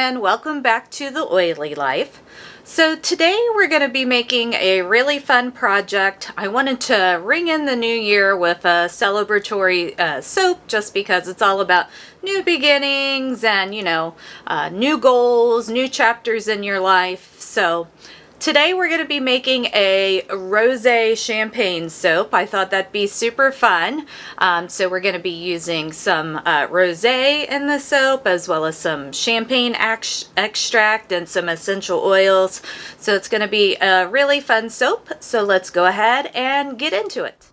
and welcome back to the Oily Life. So today we're going to be making a really fun project. I wanted to ring in the new year with a celebratory soap just because it's all about new beginnings and, new goals, new chapters in your life. So today we're going to be making a Rosé Champagne soap. I thought that'd be super fun. So we're going to be using some rosé in the soap, as well as some champagne extract and some essential oils. So it's going to be a really fun soap. So let's go ahead and get into it.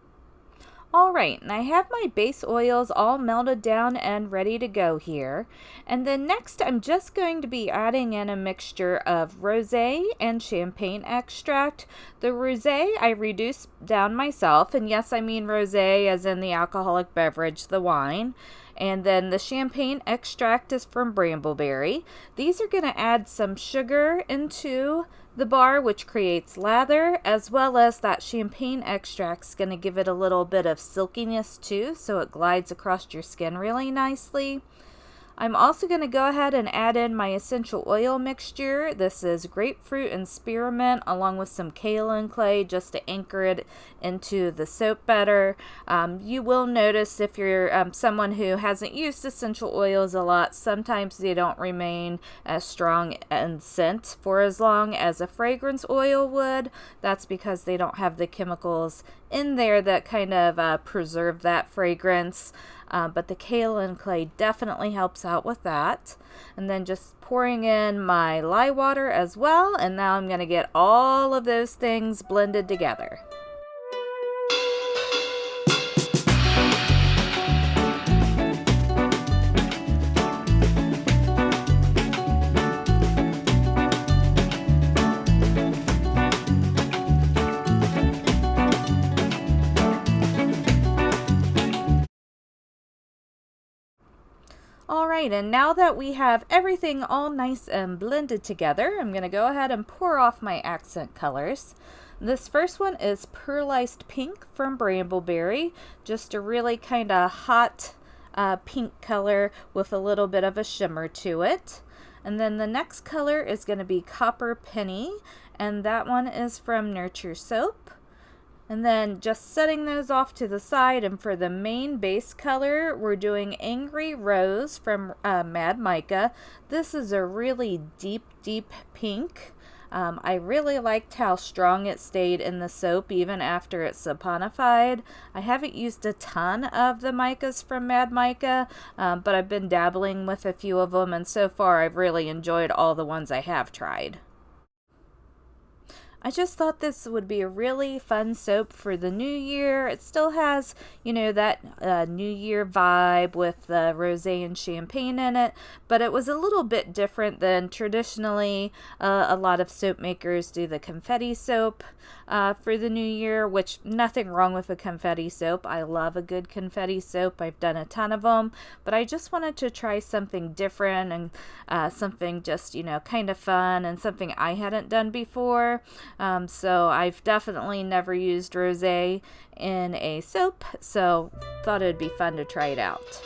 Alright, and I have my base oils all melted down and ready to go here. And then next I'm just going to be adding in a mixture of rosé and champagne extract. The rosé I reduced down myself, and yes, I mean rosé as in the alcoholic beverage, the wine. And then the champagne extract is from brambleberry. These are going to add some sugar into the bar, which creates lather, as well as that champagne extract's going to give it a little bit of silkiness too, so it glides across your skin really nicely. I'm also going to go ahead and add in my essential oil mixture. This is grapefruit and spearmint along with some kaolin clay just to anchor it into the soap better. You will notice if you're someone who hasn't used essential oils a lot, sometimes they don't remain as strong in scent for as long as a fragrance oil would. That's because they don't have the chemicals in there that kind of preserve that fragrance. But the kaolin clay definitely helps out with that. And then just pouring in my lye water as well. And now I'm going to get all of those things blended together. Alright, and now that we have everything all nice and blended together, I'm going to go ahead and pour off my accent colors. This first one is Pearlized Pink from Brambleberry, just a really kind of hot pink color with a little bit of a shimmer to it. And then the next color is going to be Copper Penny, and that one is from Nurture Soap. And then just setting those off to the side, and for the main base color, we're doing Angry Rose from Mad Mica. This is a really deep pink. I really liked how strong it stayed in the soap even after it saponified. I haven't used a ton of the micas from Mad Mica, but I've been dabbling with a few of them, and so far I've really enjoyed all the ones I have tried. I just thought this would be a really fun soap for the new year. It still has, that new year vibe with the rosé and champagne in it, but it was a little bit different than traditionally a lot of soap makers do the confetti soap for the new year, which nothing wrong with a confetti soap. I love a good confetti soap. I've done a ton of them, but I just wanted to try something different and something just, kind of fun and something I hadn't done before. So I've definitely never used rosé in a soap, so thought it'd be fun to try it out.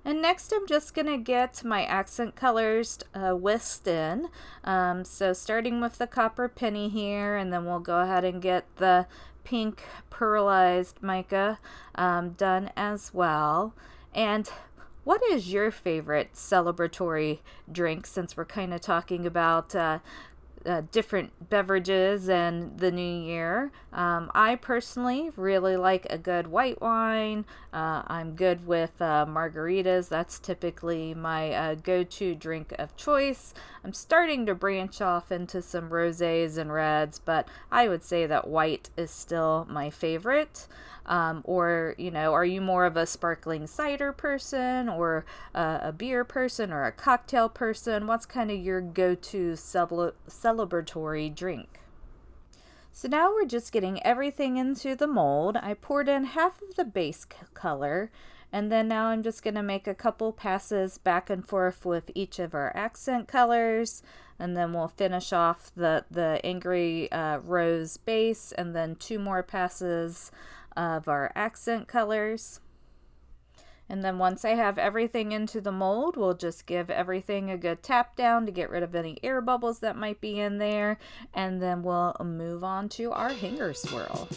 And next I'm just going to get my accent colors whisked in. So starting with the Copper Penny here, and then we'll go ahead and get the pink pearlized mica done as well. And what is your favorite celebratory drink, since we're kind of talking about different beverages and the new year? I personally really like a good white wine. I'm good with margaritas. That's typically my go-to drink of choice. I'm starting to branch off into some rosés and reds, but I would say that white is still my favorite. Or, are you more of a sparkling cider person, or a beer person, or a cocktail person? What's kind of your go-to celebratory drink? So now we're just getting everything into the mold. I poured in half of the base color, And then now I'm just going to make a couple passes back and forth with each of our accent colors. And then we'll finish off the Angry Rose base, and then 2 more passes of our accent colors. And then once I have everything into the mold, we'll just give everything a good tap down to get rid of any air bubbles that might be in there. And then we'll move on to our hanger swirl.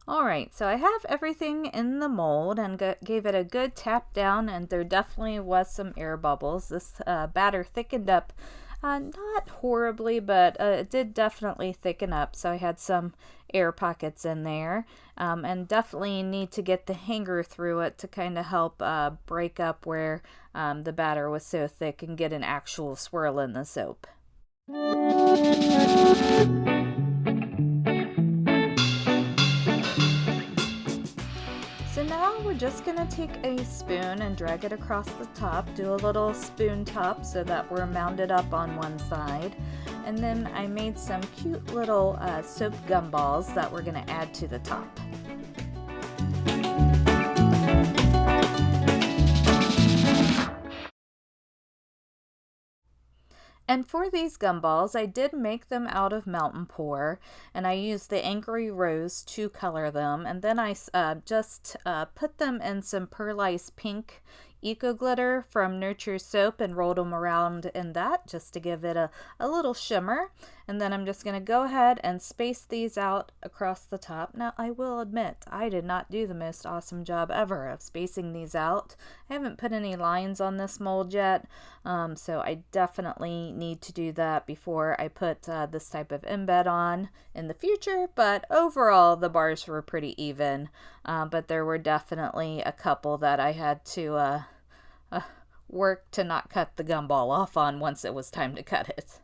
Alright, so I have everything in the mold and gave it a good tap down, and there definitely was some air bubbles. This batter thickened up, not horribly, but it did definitely thicken up, so I had some air pockets in there, and definitely need to get the hanger through it to kind of help break up where the batter was so thick and get an actual swirl in the soap. So now we're just going to take a spoon and drag it across the top, do a little spoon top so that we're mounded up on one side. And then I made some cute little soap gumballs that we're going to add to the top. And for these gumballs, I did make them out of Mountain Pour, and I used the Angry Rose to color them, and then I just put them in some Pearlized Pink Eco Glitter from Nurture Soap and rolled them around in that just to give it a little shimmer. And then I'm just going to go ahead and space these out across the top. Now, I will admit, I did not do the most awesome job ever of spacing these out. I haven't put any lines on this mold yet, so I definitely need to do that before I put this type of embed on in the future. But overall, the bars were pretty even, but there were definitely a couple that I had to work to not cut the gumball off on once it was time to cut it.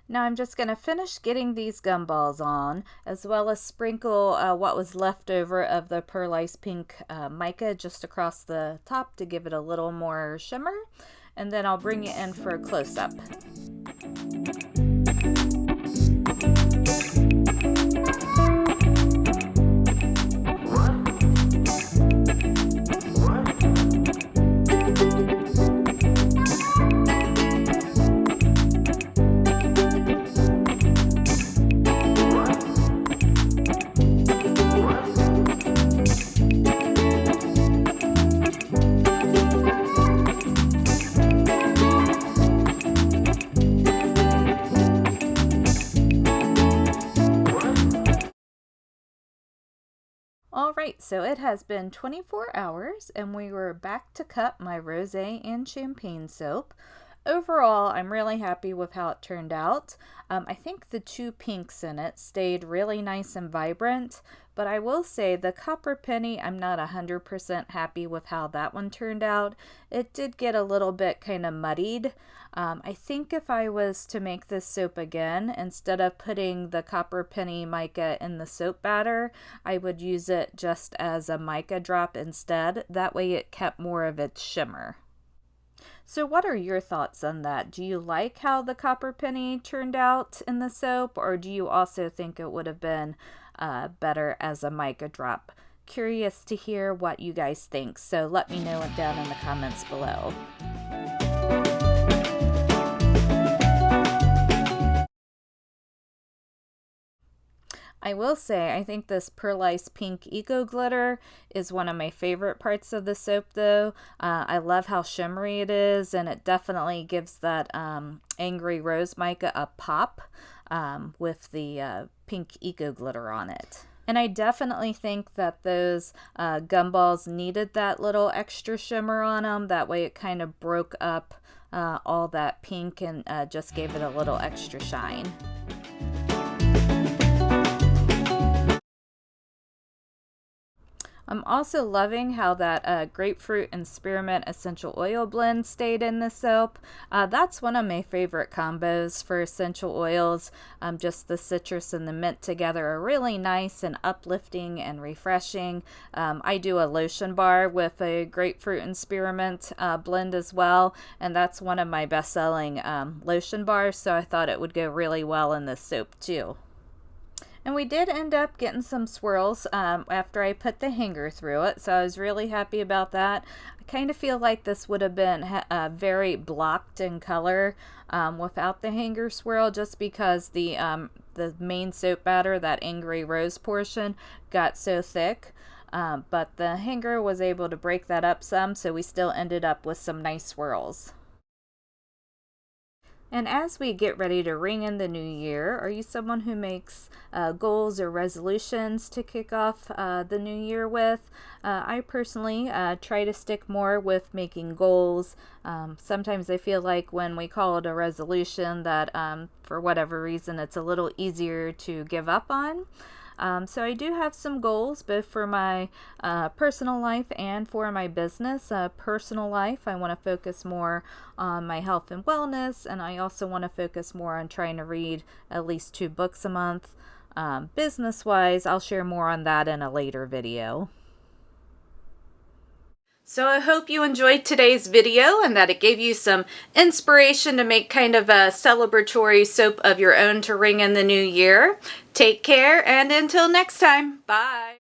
Now I'm just going to finish getting these gumballs on, as well as sprinkle what was left over of the Pearlized Pink mica just across the top to give it a little more shimmer, and then I'll bring it in for a close-up. Alright, so it has been 24 hours and we were back to cut my Rosé and Champagne soap. Overall, I'm really happy with how it turned out. I think the 2 pinks in it stayed really nice and vibrant, but I will say the Copper Penny, I'm not 100% happy with how that one turned out. It did get a little bit kind of muddied. I think if I was to make this soap again, instead of putting the Copper Penny mica in the soap batter, I would use it just as a mica drop instead. That way it kept more of its shimmer. So what are your thoughts on that? Do you like how the Copper Penny turned out in the soap, or do you also think it would have been better as a mica drop? Curious to hear what you guys think, so let me know it down in the comments below. I will say, I think this Pearlized Pink Eco Glitter is one of my favorite parts of the soap, though. I love how shimmery it is, and it definitely gives that Angry Rose mica a pop with the pink Eco Glitter on it. And I definitely think that those gumballs needed that little extra shimmer on them. That way it kind of broke up all that pink and just gave it a little extra shine. I'm also loving how that grapefruit and spearmint essential oil blend stayed in the soap. That's one of my favorite combos for essential oils. Just the citrus and the mint together are really nice and uplifting and refreshing. I do a lotion bar with a grapefruit and spearmint blend as well, and that's one of my best-selling lotion bars, so I thought it would go really well in this soap too. And we did end up getting some swirls after I put the hanger through it, so I was really happy about that. I kind of feel like this would have been very blocked in color without the hanger swirl, just because the main soap batter, that Angry Rose portion, got so thick. But the hanger was able to break that up some, so we still ended up with some nice swirls. And as we get ready to ring in the new year, are you someone who makes goals or resolutions to kick off the new year with? I personally try to stick more with making goals. Sometimes I feel like when we call it a resolution that for whatever reason it's a little easier to give up on. So I do have some goals both for my personal life and for my business. Personal life, I want to focus more on my health and wellness, and I also want to focus more on trying to read at least 2 books a month. Business-wise, I'll share more on that in a later video. So I hope you enjoyed today's video and that it gave you some inspiration to make kind of a celebratory soap of your own to ring in the new year. Take care, and until next time, bye.